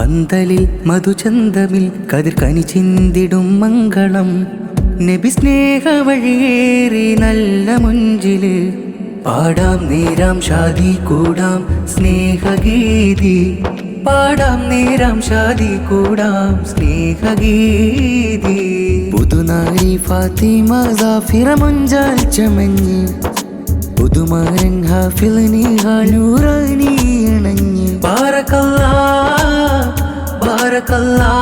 പന്തലിൽ മധുചന്തമിൽ കതിർ കനി ചിന്തിടും മംഗളം നബി സ്നേഹ വഴിയേറി നല്ല മുഞ്ചില് പാടാം നേരാം ഷാദി കൂടാം സ്നേഹഗീതി പാടാം നേരാം ഷാദി കൂടാം സ്നേഹഗീതി പുതുനാരി ഫാത്തിമ സാഫിറ മുഞ്ചാൽ ചമഞ്ഞ് പുതുമാരൻ ഹാഫിൽ നിഹാൽ നൂറാനി അണഞ്ഞ് ബാറക്കല്ലാ ബാറക്കല്ലാ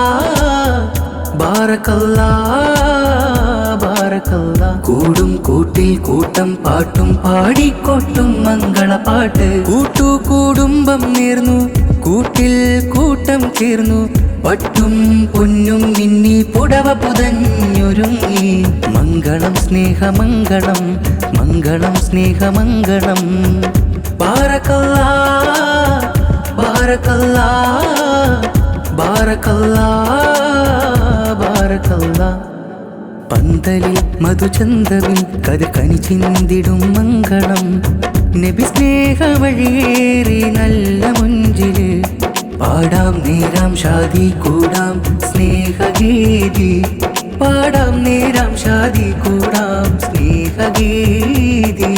ബാറക്കല്ലാ ബാറക്കല്ലാ കൂടും കൂട്ടിൽ കൂട്ടം പാട്ടും പാടിക്കൊട്ടും മംഗളപ്പാട്ട് കൂട്ടുകുടുംബം നേർന്നു കൂട്ടിൽ കൂട്ടം ചേർന്നു പട്ടും പൊന്നും മിന്നി പുടവ പുതഞ്ഞൊരുങ്ങി മംഗളം സ്നേഹമംഗളം മംഗളം സ്നേഹമംഗളം ബാറക്കല്ലാ ബാറക്കല്ലാ ബാറക്കല്ലാ ബാറക്കല്ലാ പന്തലിൽ മധുചന്തമിൽ കതിർ കനി ചിന്തിടും മംഗളം നബി സ്നേഹ വഴിയേറി നല്ല മുഞ്ചില് പാടാം നേരാം ഷാദി കൂടാം സ്നേഹഗീതി പാടാം നേരാം ഷാദി കൂടാം സ്നേഹഗീതി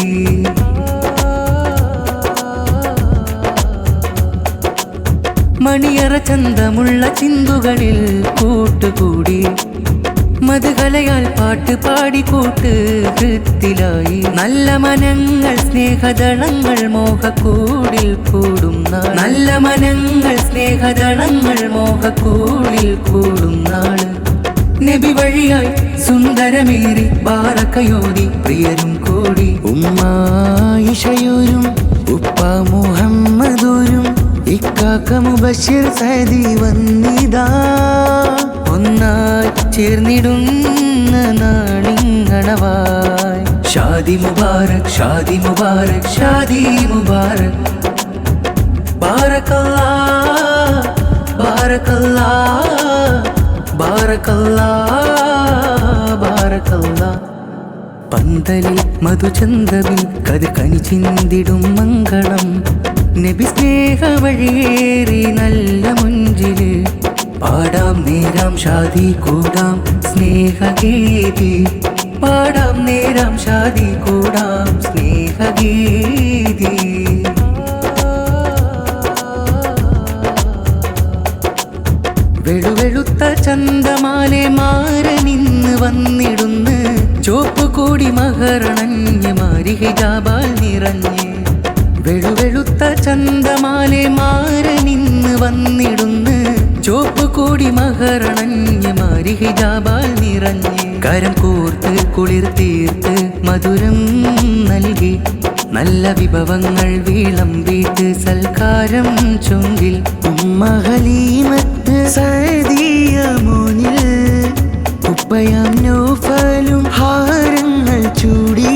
മണിയറ ചന്തമുള്ള ചിന്തുകളിൽ കൂട്ടുകൂടി മധുകലയാൽ പാട്ട് പാടിക്കൂട്ട് ഹൃത്തിലായി നല്ല മനങ്ങൾ സ്നേഹദളങ്ങൾ മോഹക്കൂടിൽ കൂടും നാൾ നല്ല മനങ്ങൾ സ്നേഹദളങ്ങൾ മോഹക്കൂടിൽ കൂടും നാൾ നബി വഴിയായി സുന്ദരമേറി ബാറക്കയോതി പ്രിയരും കൂടി ഉമ്മായിഷയൂരും ഉപ്പ മുഹമ്മദൂരും ഇക്കാക്ക മുബശ്ശിർ സഅദി വന്നിതാ ഒന്നായി ചേർന്നിടുന്ന നാളിങ്ങണവായി ഷാദി മുബാരക് ഷാദി മുബാരക് ഷാദി മുബാരക് ബാറക്കല്ലാ ബാറക്കല്ലാ ബാറക്കല്ലാ ബാറക്കല്ലാ പന്തലിൽ മധുചന്തമിൽ കതിർ കനി ചിന്തിടും മംഗളം നബി സ്നേഹ വഴിയേറി നല്ല മുഞ്ചില് പാടാം നേരാം ഷാദി കൂടാം സ്നേഹഗീതി പാടാം നേരാം ഷാദി കൂടാം സ്നേഹഗീതി വെളുവെളുത്ത ചന്തമാലെ മാരനിന്ന് വന്നിടുന്ന് ചോപ്പ് കൂടി മഹറണഞ്ഞ് മാരി ഹിജാബാൽ നിറഞ്ഞ് വെളുവെളുത്ത ചന്തമാലെ മാരനിന്ന് വന്നിടുന്ന് ചോപ്പ് കൂടി മഹറണഞ്ഞ് മാരി ഹിജാബാൽ നിറഞ്ഞ് കരം കോർത്ത് കുളിർ തീർത്ത് മധുരം നൽകി നല്ല വിഭവങ്ങൾ വിളമ്പിട്ട് സൽക്കാരം ചൊങ്കിൽ ഉമ്മ ഹലീമത്ത് സഅദിയ മോനിൽ ഉപ്പയാം നൗഫലും ഹാരങ്ങൾ ചൂടി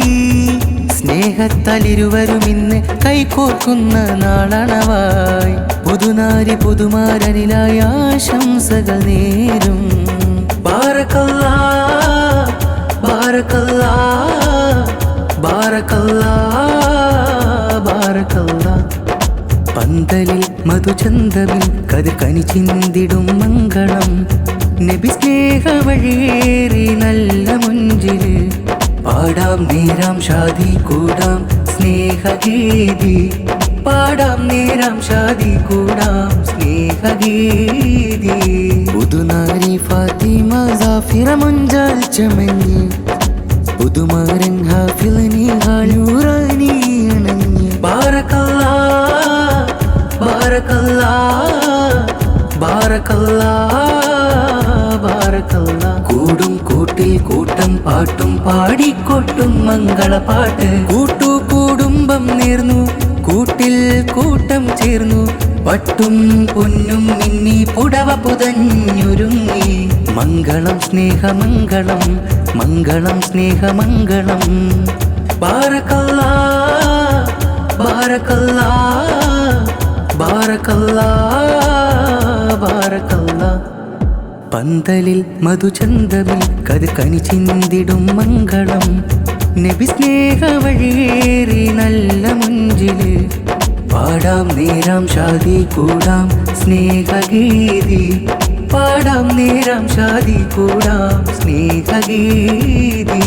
സ്നേഹത്താൽ ഇരുവരും ഇന്ന് കൈകോർക്കുന്ന നാളണവായി പുതുനാരി പുതുമാരനിലായ ആശംസകൾ നേരും ബാറക്കല്ലാ ബാറക്കല്ലാ ബാറക്കല്ലാ ബാറക്കല്ലാ പന്തലിൽ മധുചന്തമിൽ കതിർ കനി ചിന്തിടും മംഗളം നബി സ്നേഹ വഴിയേറി നല്ല മുഞ്ചില് പാടാം നേരാം ഷാദി കൂടാം സ്നേഹഗീതി പാടാം നേരാം ഷാദി കൂടാം സ്നേഹഗീതി പുതുനാരി ഫാത്തിമ സാഫിറ മുഞ്ചാൽ ചമഞ്ഞ് പുതുമാരൻ ഹാഫിൽ നിഹാൽ നൂറാനി അണഞ്ഞ് ബാറക്കല്ലാ ബാറക്കല്ലാ ബാറക്കല്ലാ ബാറക്കല്ലാ കൂടും കൂട്ടിൽ കൂട്ടം പാട്ടും പാടിക്കൊട്ടും മംഗളപ്പാട്ട് കൂട്ടുകുടുംബം നേർന്നു കൂട്ടിൽ കൂട്ടം ചേർന്നു പട്ടും പൊന്നും മിന്നി പുടവ പുതഞ്ഞൊരുങ്ങി മംഗളം സ്നേഹമംഗളം മംഗളം സ്നേഹമംഗളം ബാറക്കല്ലാ ബാറക്കല്ലാ ബാറക്കല്ലാ ബാറക്കല്ലാ പന്തലിൽ മധുചന്തമിൽ കതിർ കനി ചിന്തിടും മംഗളം നബി സ്നേഹ വഴിയേറി നല്ല മുഞ്ചില് പാടാം നേരം ഷാദി കൂടാം സ്നേഹഗീതി പാടാം നേരം ഷാദി കൂടാം സ്നേഹഗീതി